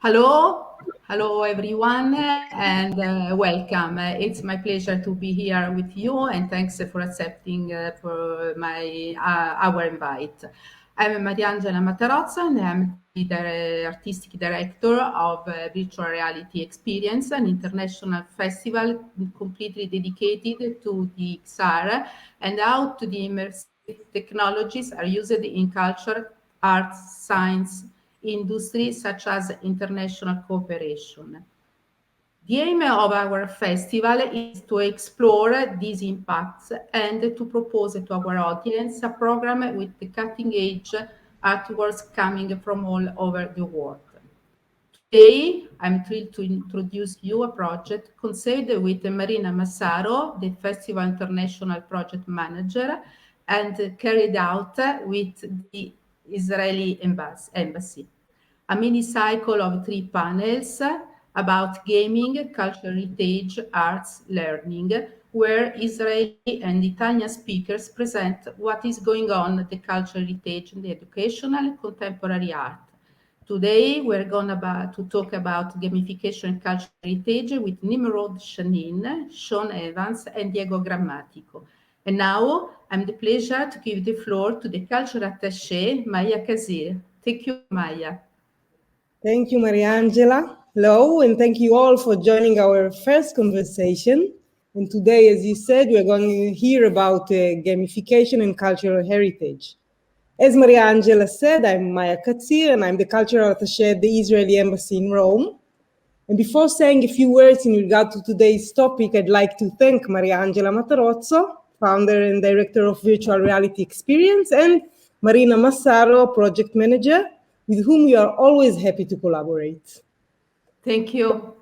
Hello everyone, and welcome. It's my pleasure to be here with you, and thanks for accepting for our invite. I'm Mariangela Matarozza, and I'm the artistic director of Virtual Reality Experience, an international festival completely dedicated to the XR and how to the immersive technologies are used in culture, arts, science, industry such as international cooperation. The aim of our festival is to explore these impacts and to propose to our audience a program with the cutting-edge artworks coming from all over the world. Today, I'm thrilled to introduce you a project conceived with Marina Massaro, the Festival International Project Manager, and carried out with the Israeli Embassy. A mini cycle of 3 panels about gaming, cultural heritage, arts, learning, where Israeli and Italian speakers present what is going on in the cultural heritage and the educational and contemporary art. Today, we're going to talk about gamification and cultural heritage with Nimrod Shanit, Sean Evans, and Diego Grammatico. And now, I'm the pleasure to give the floor to the cultural attaché, Maya Kazir. Thank you, Maya. Thank you, Mariangela. Hello, and thank you all for joining our first conversation. And today, as you said, we're going to hear about gamification and cultural heritage. As Mariangela said, I'm Maya Katzir, and I'm the cultural attaché at the Israeli Embassy in Rome. And before saying a few words in regard to today's topic, I'd like to thank Mariangela Matarozza, founder and director of Virtual Reality Experience, and Marina Massaro, project manager, with whom we are always happy to collaborate. Thank you.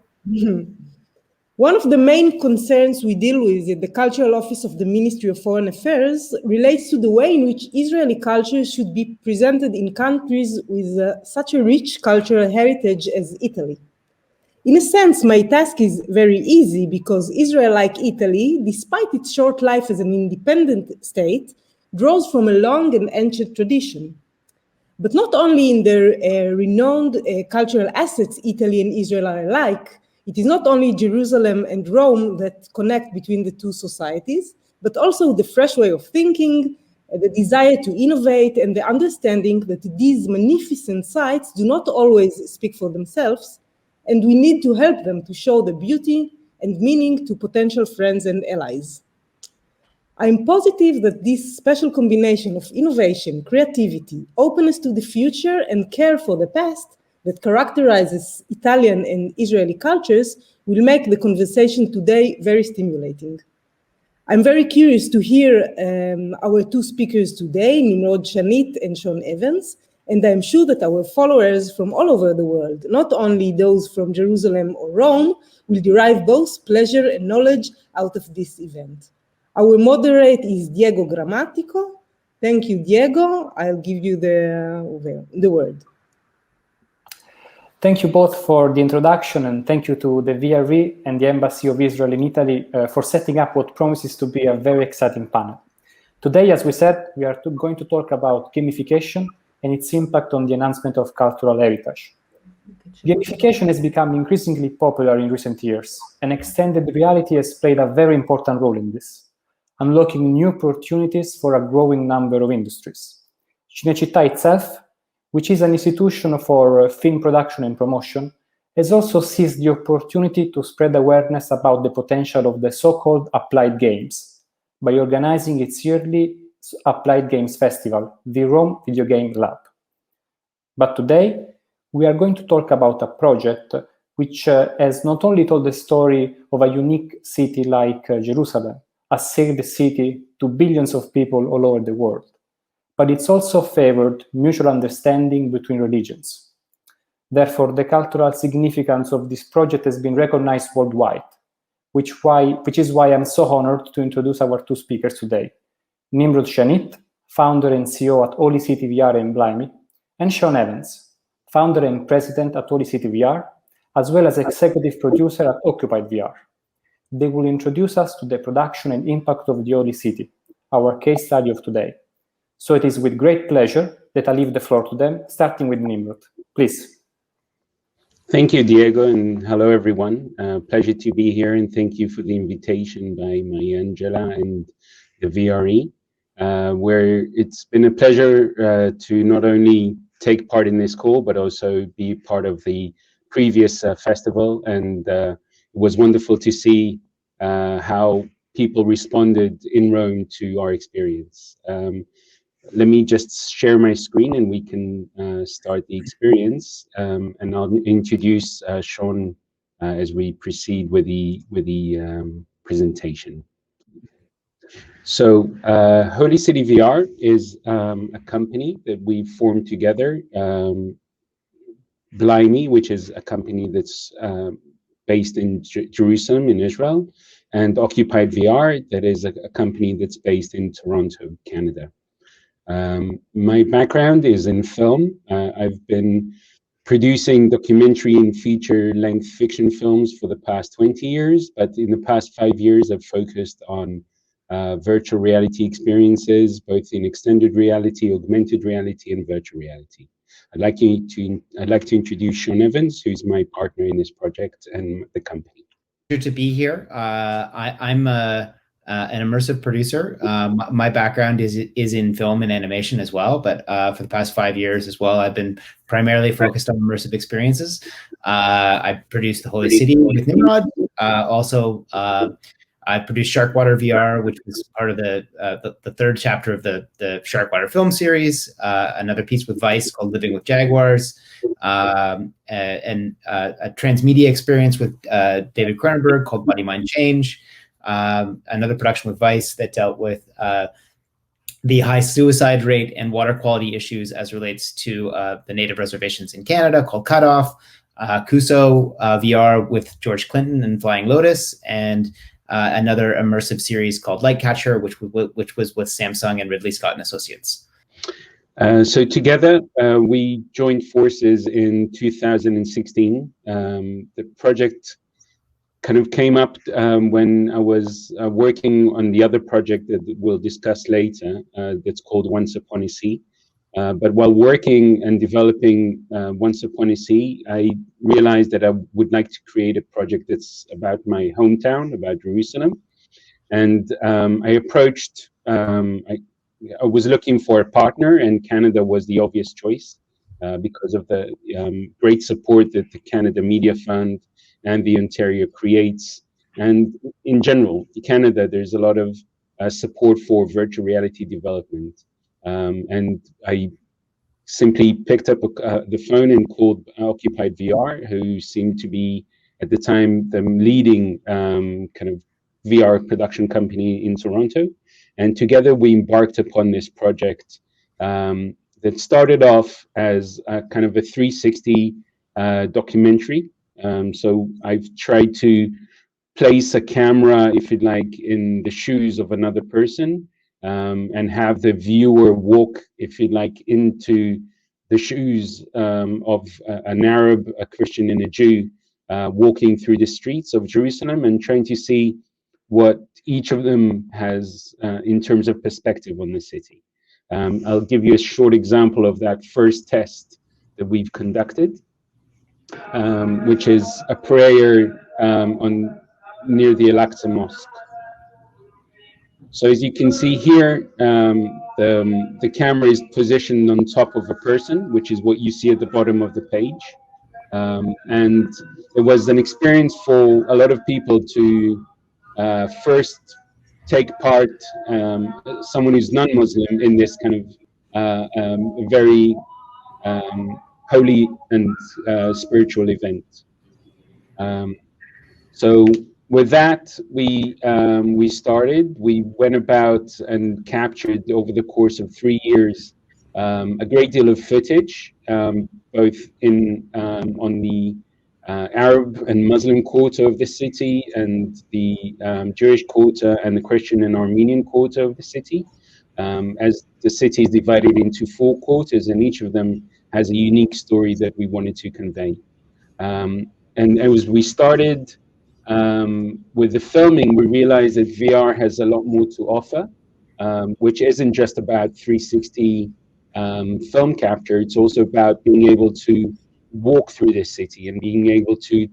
One of the main concerns we deal with at the Cultural Office of the Ministry of Foreign Affairs relates to the way in which Israeli culture should be presented in countries with such a rich cultural heritage as Italy. In a sense, my task is very easy because Israel, like Italy, despite its short life as an independent state, draws from a long and ancient tradition. But not only in their renowned cultural assets, Italy and Israel are alike. It is not only Jerusalem and Rome that connect between the two societies, but also the fresh way of thinking, the desire to innovate, and the understanding that these magnificent sites do not always speak for themselves, and we need to help them to show the beauty and meaning to potential friends and allies. I'm positive that this special combination of innovation, creativity, openness to the future, and care for the past that characterizes Italian and Israeli cultures will make the conversation today very stimulating. I'm very curious to hear our two speakers today, Nimrod Shanit and Sean Evans, and I'm sure that our followers from all over the world, not only those from Jerusalem or Rome, will derive both pleasure and knowledge out of this event. Our moderator is Diego Grammatico. Thank you, Diego. I'll give you the word. Thank you both for the introduction, and thank you to the VRE and the Embassy of Israel in Italy for setting up what promises to be a very exciting panel. Today, as we said, we are going to talk about gamification and its impact on the enhancement of cultural heritage. Gamification has become increasingly popular in recent years, and extended reality has played a very important role in this, unlocking new opportunities for a growing number of industries. Cinecittà itself, which is an institution for film production and promotion, has also seized the opportunity to spread awareness about the potential of the so-called applied games by organizing its yearly Applied Games Festival, the Rome Video Game Lab. But today, we are going to talk about a project which has not only told the story of a unique city like Jerusalem, a sacred city to billions of people all over the world, but it's also favored mutual understanding between religions. Therefore, the cultural significance of this project has been recognized worldwide, which is why I'm so honored to introduce our two speakers today, Nimrod Shanit, founder and CEO at Holy City VR in Blimey, and Sean Evans, founder and president at Holy City VR, as well as executive producer at Occupied VR. They will introduce us to the production and impact of the Holy City, our case study of today. So it is with great pleasure that I leave the floor to them, starting with Nimrod. Please. Thank you, Diego, and hello, everyone. Pleasure to be here, and thank you for the invitation by Maria Angela and the VRE, where it's been a pleasure to not only take part in this call, but also be part of the previous festival. And it was wonderful to see how people responded in Rome to our experience. Let me just share my screen and we can start the experience. And I'll introduce Sean as we proceed with the presentation. So Holy City VR is a company that we formed together. Blimey, which is a company that's based in Jerusalem in Israel, and Occupied VR, that is a company that's based in Toronto, Canada. My background is in film. I've been producing documentary and feature-length fiction films for the past 20 years, but in the past 5 years, I've focused on virtual reality experiences, both in extended reality, augmented reality, and virtual reality. I'd like to introduce Sean Evans, who's my partner in this project and the company. Good to be here. I'm an immersive producer. My background is in film and animation as well, but for the past 5 years as well, I've been primarily focused on immersive experiences. I produced the Holy City with Nimrod. Also, I produced Sharkwater VR, which was part of the third chapter of the Sharkwater film series. Another piece with Vice called Living with Jaguars. And a transmedia experience with David Cronenberg called Body Mind Change. Another production with Vice that dealt with the high suicide rate and water quality issues as relates to the native reservations in Canada called Cutoff. Kuso VR with George Clinton and Flying Lotus, and another immersive series called Lightcatcher, which was with Samsung and Ridley Scott and Associates. So together, we joined forces in 2016. The project kind of came up when I was working on the other project that we'll discuss later, that's called Once Upon a Sea. But while working and developing Once Upon a Sea, I realized that I would like to create a project that's about my hometown, about Jerusalem. And I approached, I was looking for a partner, and Canada was the obvious choice because of the great support that the Canada Media Fund and the Ontario Creates. And in general, in Canada, there's a lot of support for virtual reality development. And I simply picked up the phone and called Occupied VR, who seemed to be, at the time, the leading kind of VR production company in Toronto. And together we embarked upon this project that started off as a kind of a 360 documentary. So I've tried to place a camera, if you'd like, in the shoes of another person, and have the viewer walk, if you'd like, into the shoes of an Arab, a Christian, and a Jew, walking through the streets of Jerusalem and trying to see what each of them has in terms of perspective on the city. I'll give you a short example of that first test that we've conducted, which is a prayer near the Al-Aqsa Mosque. So as you can see here, the camera is positioned on top of a person, which is what you see at the bottom of the page. And it was an experience for a lot of people to first take part, someone who's non-Muslim, in this kind of very holy and spiritual event. So with that, we started. We went about and captured over the course of 3 years a great deal of footage, both on the Arab and Muslim quarter of the city, and the Jewish quarter, and the Christian and Armenian quarter of the city, as the city is divided into 4 quarters, and each of them has a unique story that we wanted to convey. And as we started with the filming, we realized that VR has a lot more to offer, which isn't just about 360 film capture. It's also about being able to walk through this city and being able to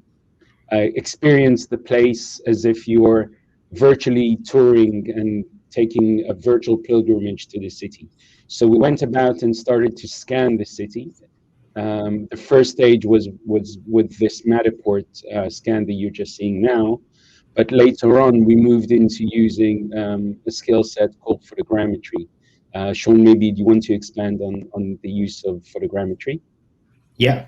experience the place as if you're virtually touring and taking a virtual pilgrimage to the city. So we went about and started to scan the city. The first stage was with this Matterport scan that you're just seeing now, but later on we moved into using a skill set called photogrammetry. Sean, maybe do you want to expand on the use of photogrammetry? Yeah.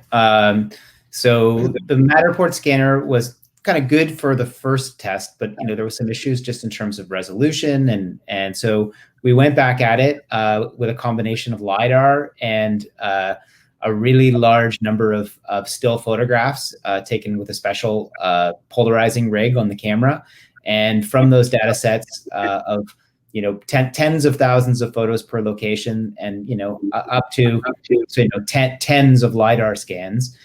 So the Matterport scanner was kind of good for the first test, but there were some issues just in terms of resolution, and so we went back at it with a combination of LiDAR and a really large number of still photographs taken with a special polarizing rig on the camera, and from those data sets of tens of thousands of photos per location, and up to tens of LiDAR scans.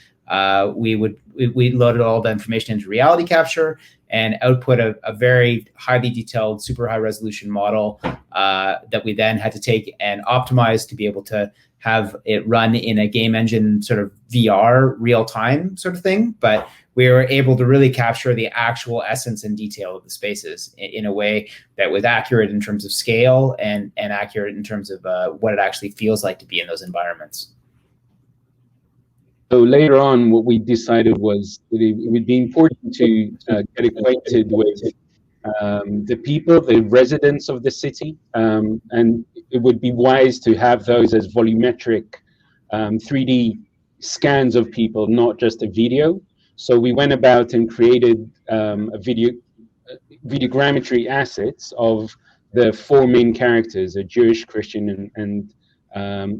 We loaded all the information into reality capture and output a very highly detailed, super high resolution model that we then had to take and optimize to be able to have it run in a game engine sort of VR real time sort of thing. But we were able to really capture the actual essence and detail of the spaces in a way that was accurate in terms of scale and accurate in terms of what it actually feels like to be in those environments. So later on, what we decided was that it would be important to get acquainted with the people, the residents of the city, and it would be wise to have those as volumetric 3D scans of people, not just a video. So we went about and created videogrammetry assets of the four main characters: a Jewish, Christian, and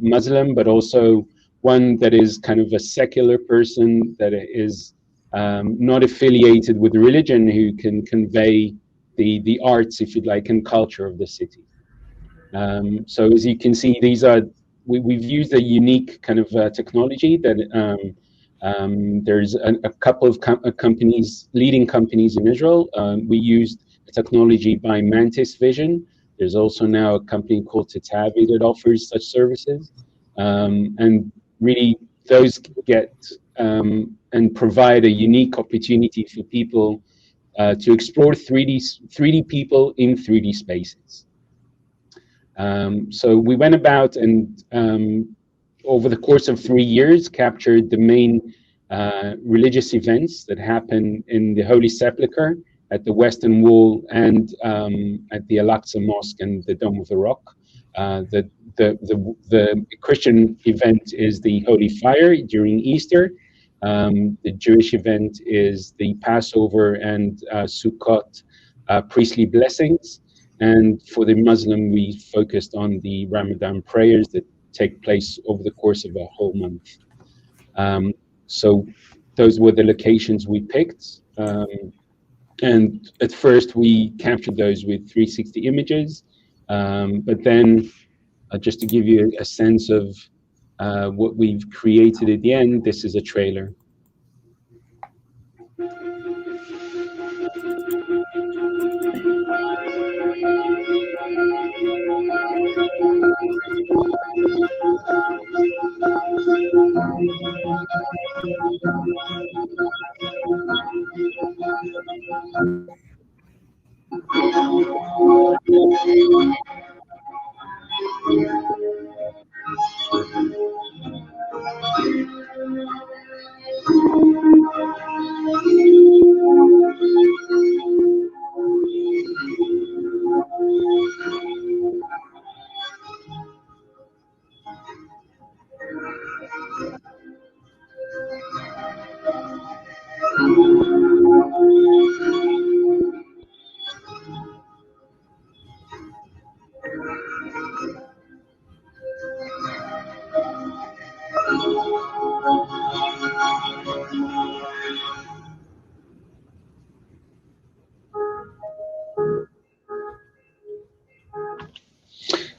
Muslim, but also one that is kind of a secular person that is not affiliated with religion, who can convey the arts, if you'd like, and culture of the city. So as you can see, these are, we've used a unique kind of technology that there's a couple of companies, leading companies in Israel. We used a technology by Mantis Vision. There's also now a company called Tatavi that offers such services. And really, those get and provide a unique opportunity for people to explore 3D people in 3D spaces. So we went about and over the course of 3 years captured the main religious events that happen in the Holy Sepulchre, at the Western Wall, and at the Al-Aqsa Mosque and the Dome of the Rock. The Christian event is the Holy Fire during Easter. The Jewish event is the Passover and Sukkot priestly blessings. And for the Muslim, we focused on the Ramadan prayers that take place over the course of a whole month. So those were the locations we picked. And at first we captured those with 360 images. But then just to give you a sense of what we've created at the end, this is a trailer.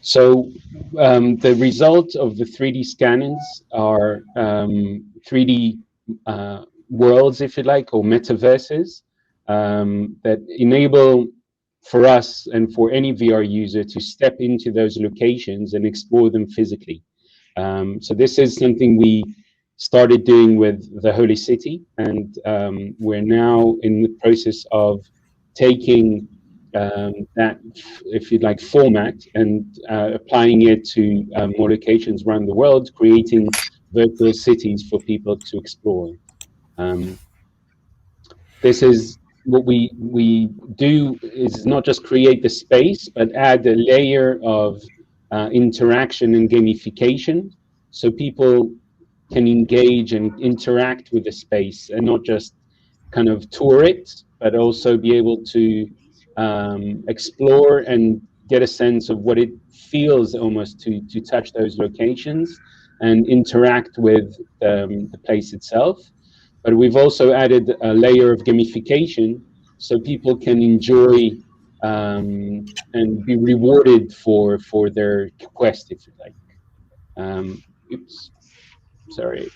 So the result of the 3D scannings are 3D worlds, if you like, or metaverses that enable for us and for any VR user to step into those locations and explore them physically. So this is something we started doing with the Holy City, and we're now in the process of taking that, if you'd like, format and applying it to more locations around the world, creating virtual cities for people to explore. This is what we do, is not just create the space, but add a layer of interaction and gamification, so people can engage and interact with the space and not just kind of tour it, but also be able to explore and get a sense of what it feels almost to touch those locations and interact with the place itself. But we've also added a layer of gamification so people can enjoy and be rewarded for their quest, if you like. Oops, sorry.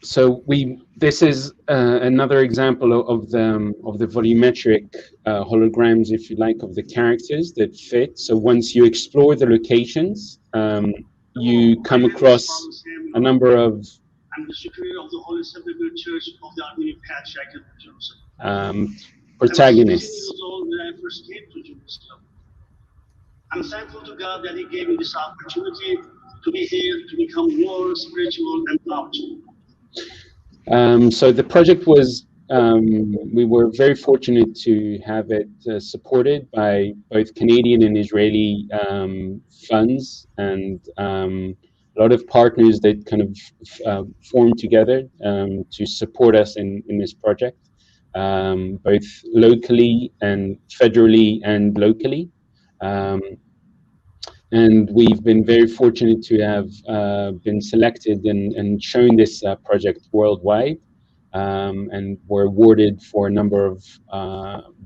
So this is another example of the volumetric holograms, if you like, of the characters that fit. So once you explore the locations, you come across a number of I'm the superior of the Holy Sepulchre Church of the Armenian Patriarchate of Jerusalem. Protagonists. I was 16 years old when I first came to Jerusalem. I'm thankful to God that He gave me this opportunity to be here, to become more spiritual and powerful. So the project was, we were very fortunate to have it supported by both Canadian and Israeli funds, and a lot of partners that kind of formed together to support us in this project, both locally and federally and locally. And we've been very fortunate to have been selected and shown this project worldwide, and were awarded for a number of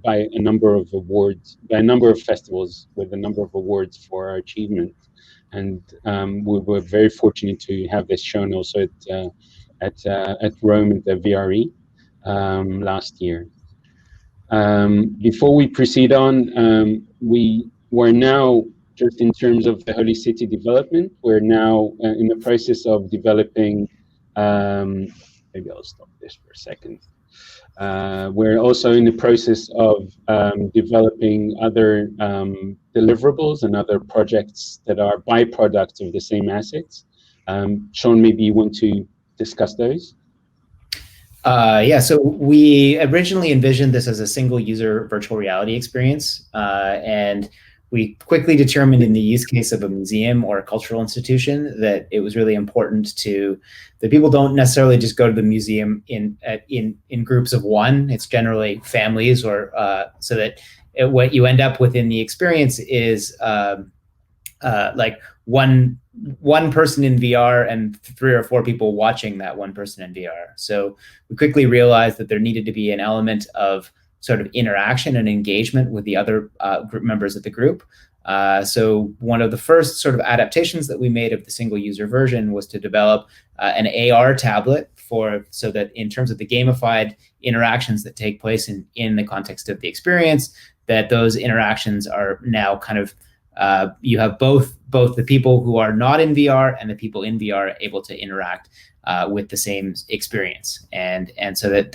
by a number of festivals with a number of awards for our achievement. And we were very fortunate to have this shown also at Rome at the VRE last year. Before we proceed on, we were now, just in terms of the Holy City development, we're now in the process of developing, maybe I'll stop this for a second. We're also in the process of developing other deliverables and other projects that are byproducts of the same assets. Sean, maybe you want to discuss those? Yeah, so we originally envisioned this as a single user virtual reality experience, and we quickly determined in the use case of a museum or a cultural institution that it was really important that people don't necessarily just go to the museum in groups of one. It's generally families, or so that what you end up with in the experience is like one person in VR and 3 or 4 people watching that one person in VR. So we quickly realized that there needed to be an element of sort of interaction and engagement with the other group members of the group. So one of the first sort of adaptations that we made of the single user version was to develop an AR tablet so that in terms of the gamified interactions that take place in the context of the experience, that those interactions are now kind of, you have both the people who are not in VR and the people in VR able to interact with the same experience, and so that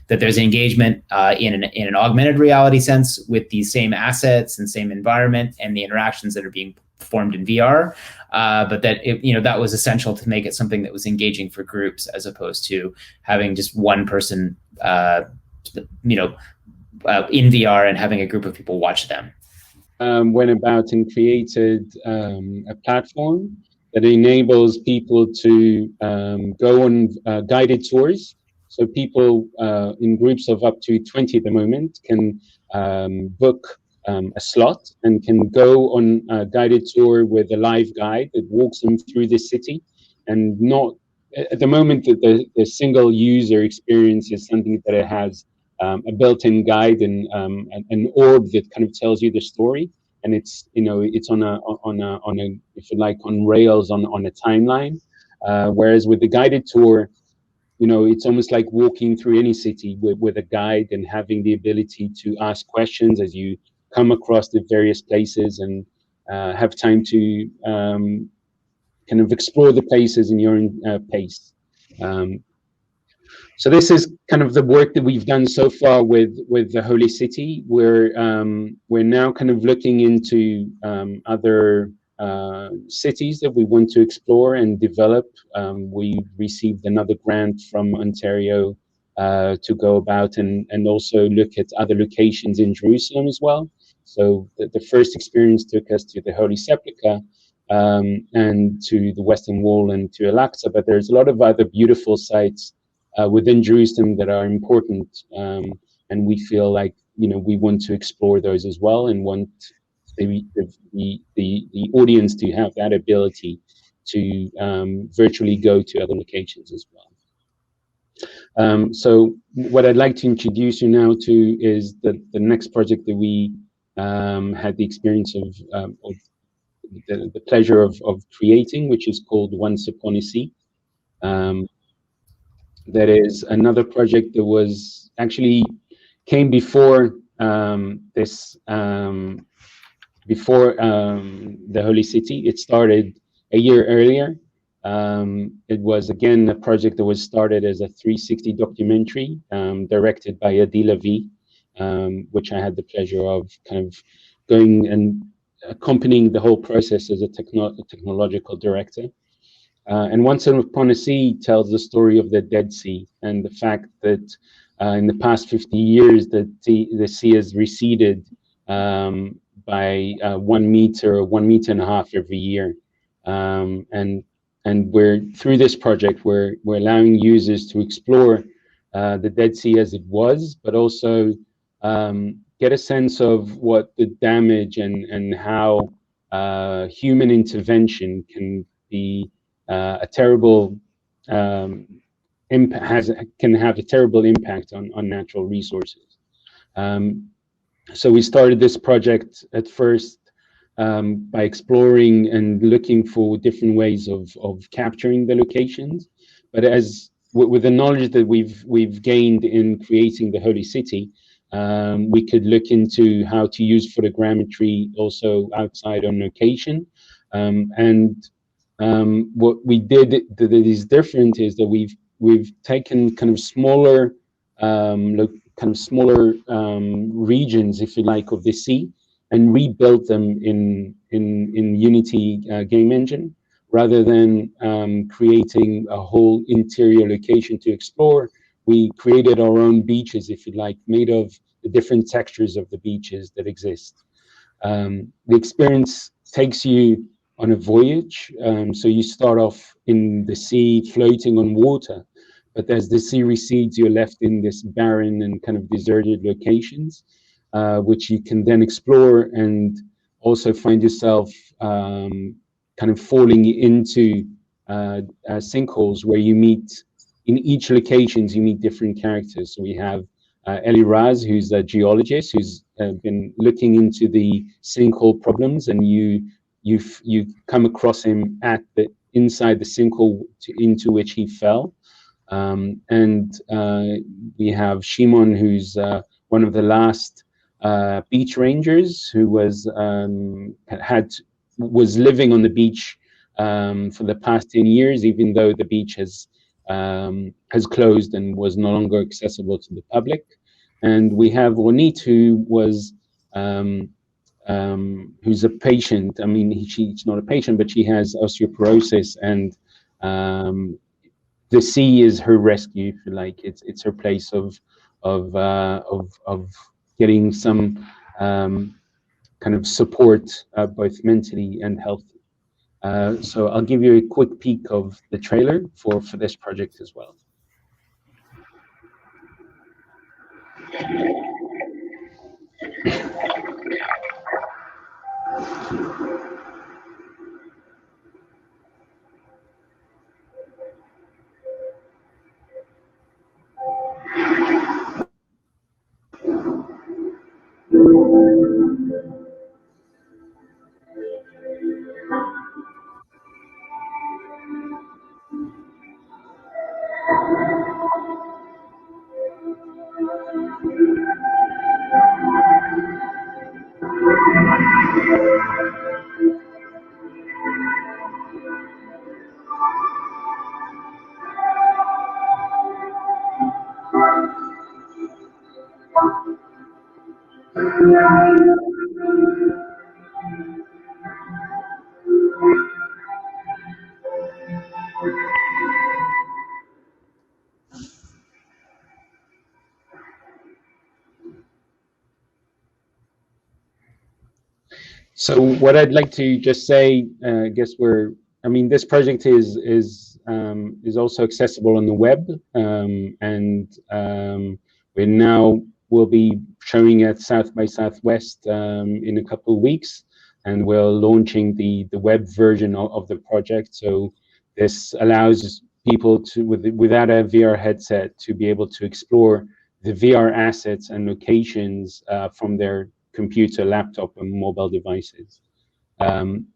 there's engagement in an augmented reality sense with these same assets and same environment and the interactions that are being performed in VR, but that that was essential to make it something that was engaging for groups, as opposed to having just one person in VR and having a group of people watch them. Went about and created a platform that enables people to go on guided tours. So people in groups of up to 20 at the moment can book a slot and can go on a guided tour with a live guide that walks them through the city. And not at the moment, the single user experience is something that it has a built-in guide and an orb that kind of tells you the story. And it's on a if you like, on rails on a timeline, whereas with the guided tour, it's almost like walking through any city with a guide and having the ability to ask questions as you come across the various places and have time to kind of explore the places in your own pace. So this is kind of the work that we've done so far with the Holy City. We're now kind of looking into other cities that we want to explore and develop. We received another grant from Ontario to go about and also look at other locations in Jerusalem as well. So the first experience took us to the Holy Sepulchre and to the Western Wall and to Al-Aqsa, but there's a lot of other beautiful sites within Jerusalem that are important, and we feel like, you know, we want to explore those as well, and want the audience to have that ability to virtually go to other locations as well. So what I'd like to introduce you now to is the next project that we had the experience of the pleasure of creating, which is called Once Upon a Sea. That is another project that was actually came before before the Holy City. It started a year earlier. It was again a project that was started as a 360 documentary directed by Adi Lavi, which I had the pleasure of kind of going and accompanying the whole process as a technological director. And Once Upon a Sea tells the story of the Dead Sea and the fact that in the past 50 years that the sea has receded by 1 meter or 1.5 meters every year. And we're through this project, we're allowing users to explore the Dead Sea as it was, but also get a sense of what the damage and how human intervention can be a terrible can have a terrible impact on natural resources. So we started this project at first by exploring and looking for different ways of capturing the locations, but as with the knowledge that we've gained in creating the Holy City, we could look into how to use photogrammetry also outside on location, and what we did that is different is that we've taken kind of smaller regions, if you like, of the sea, and rebuilt them in Unity game engine, rather than creating a whole interior location to explore. We created our own beaches, if you like, made of the different textures of the beaches that exist. The experience takes you on a voyage. So you start off in the sea, floating on water, but as the sea recedes, you're left in this barren and kind of deserted locations, which you can then explore and also find yourself kind of falling into sinkholes where you meet, in each locations, you meet different characters. So we have Eli Raz, who's a geologist, who's been looking into the sinkhole problems, and you come across him at inside the sinkhole into which he fell. And we have Shimon, who's one of the last beach rangers, who was living on the beach for the past 10 years, even though the beach has closed and was no longer accessible to the public. And we have Ronit, who was who's a patient. I mean, she's not a patient, but she has osteoporosis, and the sea is her rescue, if you like. It's her place of getting some kind of support, both mentally and healthy. So I'll give you a quick peek of the trailer for this project as well. So what I'd like to just say, I guess this project is also accessible on the web, and we now will be showing at South by Southwest in a couple of weeks, and we're launching the web version of the project. So this allows people to, without a VR headset, to be able to explore the VR assets and locations from their computer, laptop, and mobile devices. And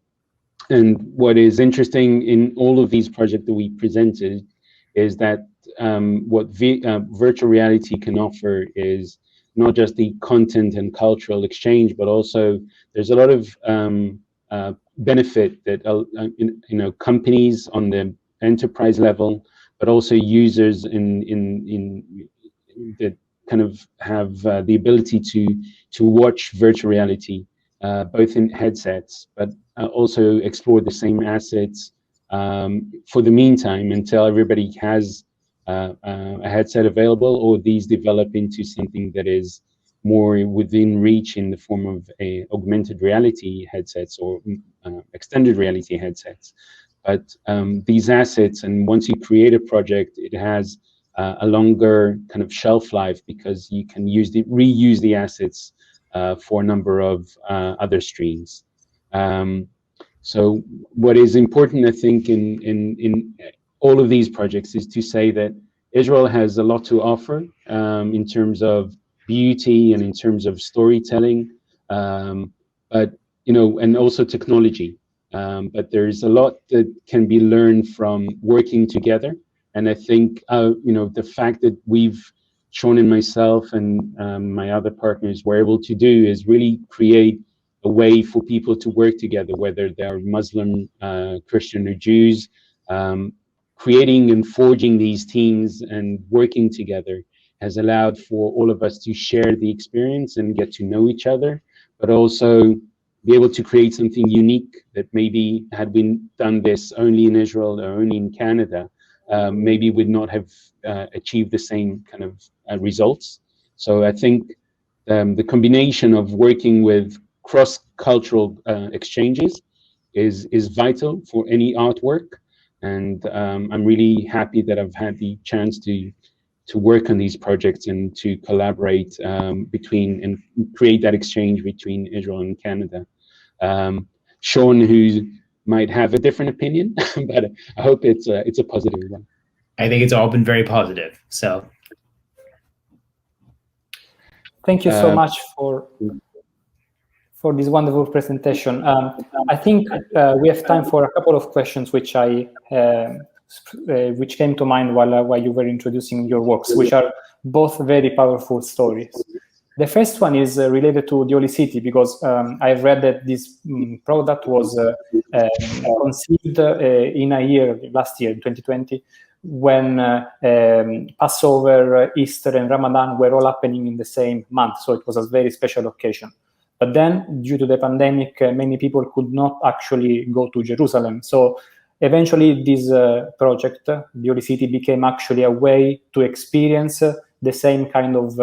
what is interesting in all of these projects that we presented is that what virtual reality can offer is not just the content and cultural exchange, but also there's a lot of benefit that companies on the enterprise level, but also users that kind of have the ability to watch virtual reality, both in headsets, but also explore the same assets for the meantime until everybody has a headset available, or these develop into something that is more within reach in the form of augmented reality headsets or extended reality headsets. But these assets, and once you create a project, it has a longer kind of shelf life, because you can reuse the assets for a number of other streams. So what is important, I think, in all of these projects is to say that Israel has a lot to offer in terms of beauty and in terms of storytelling, but and also technology. But there's a lot that can be learned from working together. And I think, the fact that Sean and myself and my other partners were able to do is really create a way for people to work together, whether they're Muslim, Christian, or Jews. Creating and forging these teams and working together has allowed for all of us to share the experience and get to know each other, but also be able to create something unique that maybe had been done this only in Israel or only in Canada, maybe would not have achieved the same kind of results. So I think the combination of working with cross-cultural exchanges is vital for any artwork. And I'm really happy that I've had the chance to work on these projects and to collaborate and create that exchange between Israel and Canada. Sean, who might have a different opinion, but I hope it's a positive one. I think it's all been very positive. So thank you so much for this wonderful presentation. I think we have time for a couple of questions which came to mind while you were introducing your works, which are both very powerful stories. The first one is related to the Holy City, because I've read that this product was conceived in a year, last year, 2020, when Passover, Easter, and Ramadan were all happening in the same month. So it was a very special occasion. But then, due to the pandemic, many people could not actually go to Jerusalem. So eventually this project, the Holy City, became actually a way to experience the same kind of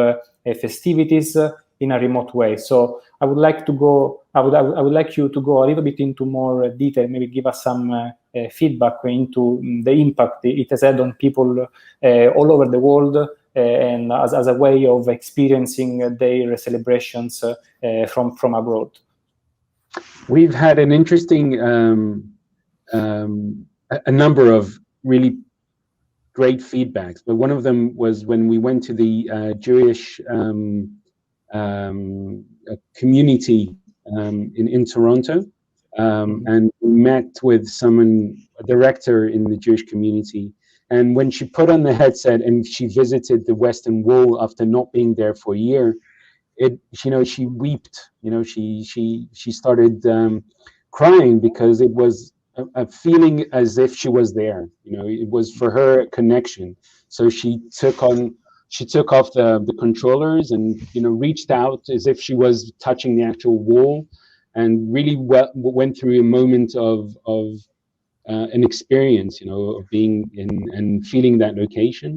festivities in a remote way. So I would like to go. I would like you to go a little bit into more detail. Maybe give us some feedback into the impact it has had on people all over the world, and as a way of experiencing their celebrations from abroad. We've had an interesting a number of really great feedbacks, but one of them was when we went to the Jewish community in Toronto, and we met with a director in the Jewish community. And when she put on the headset and she visited the Western Wall after not being there for a year, she wept. She started crying, because it was a feeling as if she was there. It was for her a connection. So she she took off the controllers and, you know, reached out as if she was touching the actual wall, and really went through a moment of an experience, you know, of being in and feeling that location.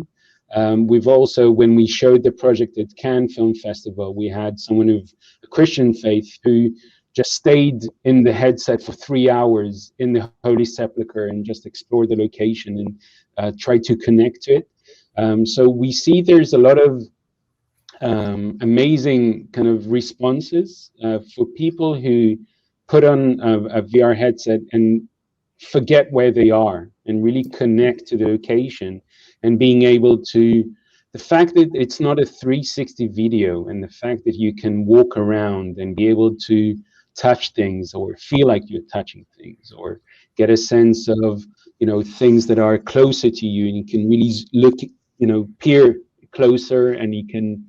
We've also, when we showed the project at Cannes Film Festival, we had someone of a Christian faith who just stayed in the headset for 3 hours in the Holy Sepulchre and just explored the location and tried to connect to it. So we see there's a lot of amazing kind of responses for people who put on a VR headset and forget where they are and really connect to the location, and being able to, the fact that it's not a 360 video, and the fact that you can walk around and be able to touch things or feel like you're touching things, or get a sense of, you know, things that are closer to you, and you can really look, you know, peer closer, and you can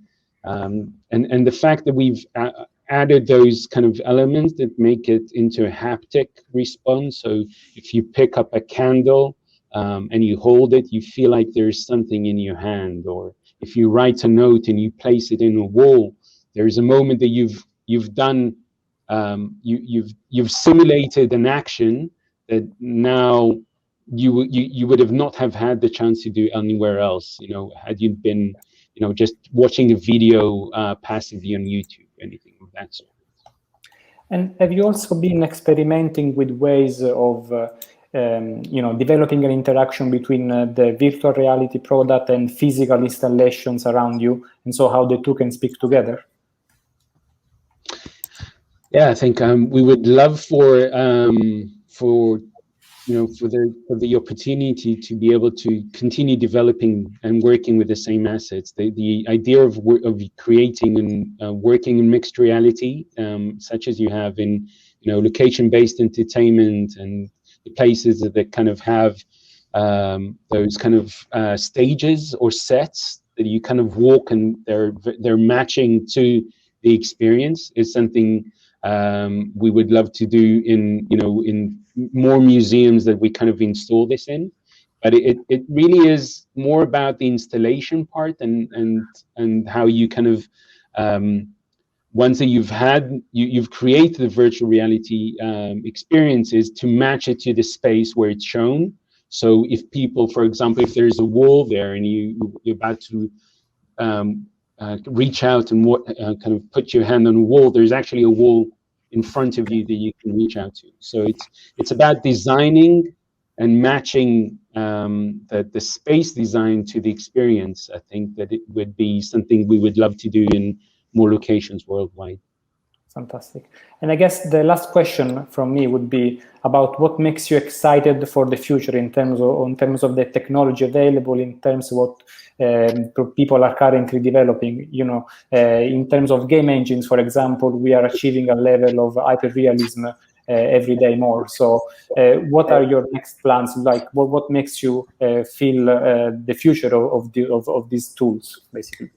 and the fact that we've added those kind of elements that make it into a haptic response. So if you pick up a candle and you hold it, you feel like there's something in your hand. Or if you write a note and you place it in a wall, there's a moment that you've done, you've simulated an action that now you would have not have had the chance to do anywhere else, you know, had you been, you know, just watching a video passively on YouTube, anything of that sort. And have you also been experimenting with ways of, you know, developing an interaction between the virtual reality product and physical installations around you, and so how the two can speak together? Yeah, I think we would love for you know, for the opportunity to be able to continue developing and working with the same assets. The idea of creating and working in mixed reality, such as you have in, you know, location-based entertainment, and the places that kind of have those kind of stages or sets that you kind of walk and they're matching to the experience, is something we would love to do in, you know, in more museums that we kind of install this in. But it really is more about the installation part and how you kind of once that you've created the virtual reality experiences, to match it to the space where it's shown. So if people, for example, if there's a wall there and you're about to reach out and kind of put your hand on a wall, there's actually a wall in front of you that you can reach out to. So it's about designing and matching the space design to the experience. I think that it would be something we would love to do in more locations worldwide. Fantastic. And I guess the last question from me would be about what makes you excited for the future in terms of the technology available, in terms of what people are currently developing. You know, in terms of game engines, for example, we are achieving a level of hyperrealism every day more. So what are your next plans? Like, what makes you feel the future of these tools, basically?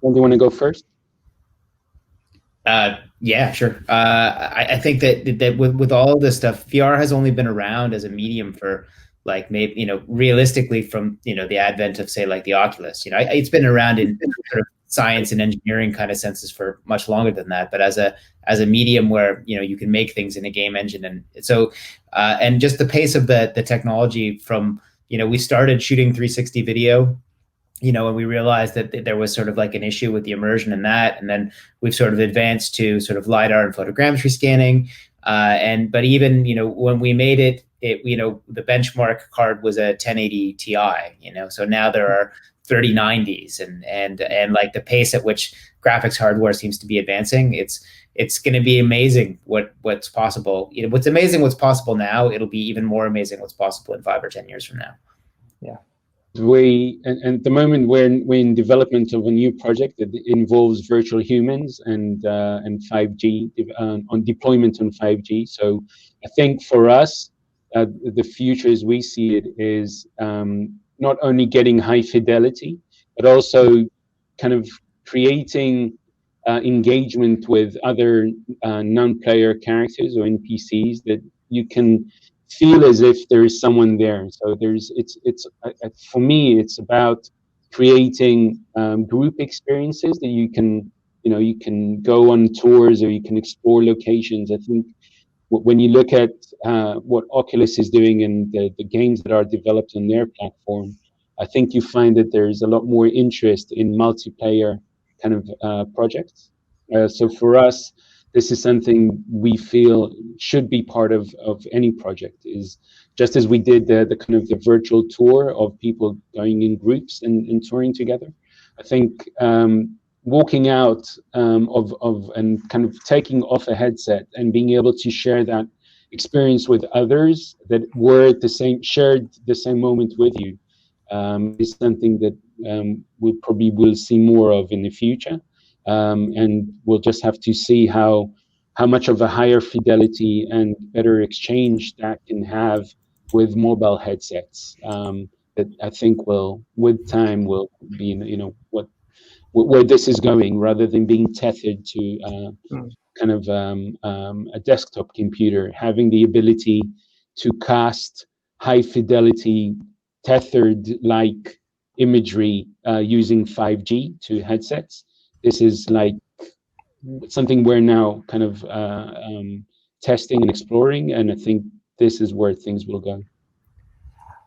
Do you want to go first? Yeah, sure. I think that with all of this stuff, VR has only been around as a medium for, like, maybe, you know, realistically from, you know, the advent of, say, like the Oculus. You know, it's been around in sort of science and engineering kind of senses for much longer than that. But as a medium where, you know, you can make things in a game engine, and so and just the pace of the technology from, you know, we started shooting 360 video, you know, and we realized that there was sort of like an issue with the immersion in that. And then we've sort of advanced to sort of LiDAR and photogrammetry scanning. But even, you know, when we made it, you know, the benchmark card was a 1080 Ti, you know, so now there are 3090s and like the pace at which graphics hardware seems to be advancing, it's going to be amazing what's possible. You know, what's amazing what's possible now, it'll be even more amazing what's possible in 5 or 10 years from now. Yeah. And at the moment we're in development of a new project that involves virtual humans and 5G on deployment on 5G. So I think for us, the future as we see it is not only getting high fidelity, but also kind of creating engagement with other non-player characters or NPCs that you can feel as if there is someone there. So for me, it's about creating group experiences that you can go on tours, or you can explore locations. I think when you look at what Oculus is doing and the games that are developed on their platform, I think you find that there's a lot more interest in multiplayer kind of projects. So for us, this is something we feel should be part of any project, is just as we did the kind of the virtual tour of people going in groups and touring together. I think walking out and kind of taking off a headset and being able to share that experience with others that were shared the same moment with you is something that we probably will see more of in the future. And we'll just have to see how much of a higher fidelity and better exchange that can have with mobile headsets. That I think with time will be, where this is going, rather than being tethered to kind of a desktop computer. Having the ability to cast high fidelity tethered like imagery using 5G to headsets. This is like something we're now kind of testing and exploring, and I think this is where things will go.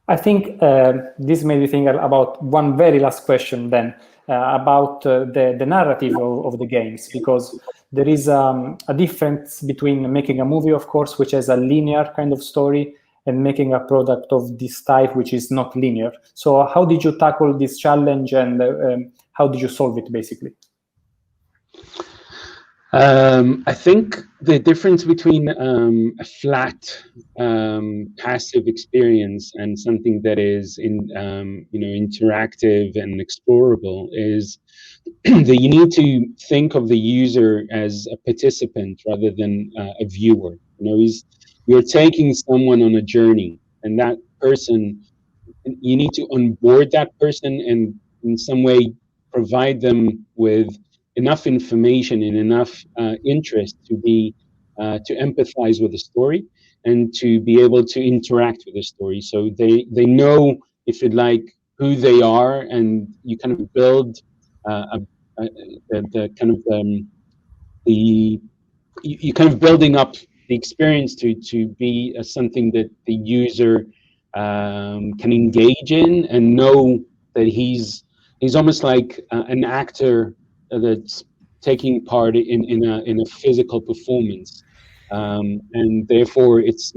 I think this made me think about one very last question then, about the narrative of the games, because there is a difference between making a movie, of course, which has a linear kind of story, and making a product of this type, which is not linear. So how did you tackle this challenge, and how did you solve it, basically? I think the difference between a flat passive experience and something that is interactive and explorable is that you need to think of the user as a participant rather than a viewer. You're taking someone on a journey, and that person, you need to onboard that person and in some way provide them with enough information and enough interest to empathize with the story and to be able to interact with the story. So they know, if you like, who they are, and you kind of build you kind of building up the experience to be something that the user can engage in and know that he's almost like an actor that's taking part in a physical performance, and therefore it's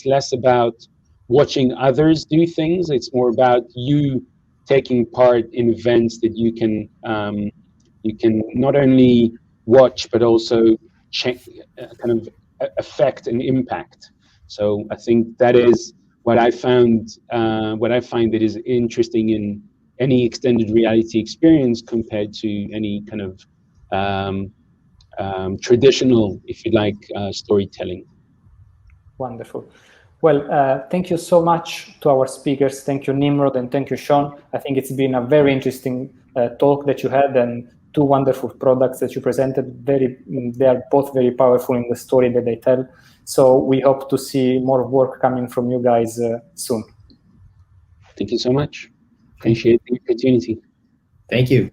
less about watching others do things. It's more about you taking part in events that you can not only watch but also kind of affect and impact. So I think that is what I found. What I find that is interesting in any extended reality experience compared to any kind of traditional, if you like, storytelling. Wonderful. Well, thank you so much to our speakers. Thank you, Nimrod, and thank you, Sean. I think it's been a very interesting talk that you had, and two wonderful products that you presented. They are both very powerful in the story that they tell. So we hope to see more work coming from you guys soon. Thank you so much. Appreciate the opportunity. Thank you.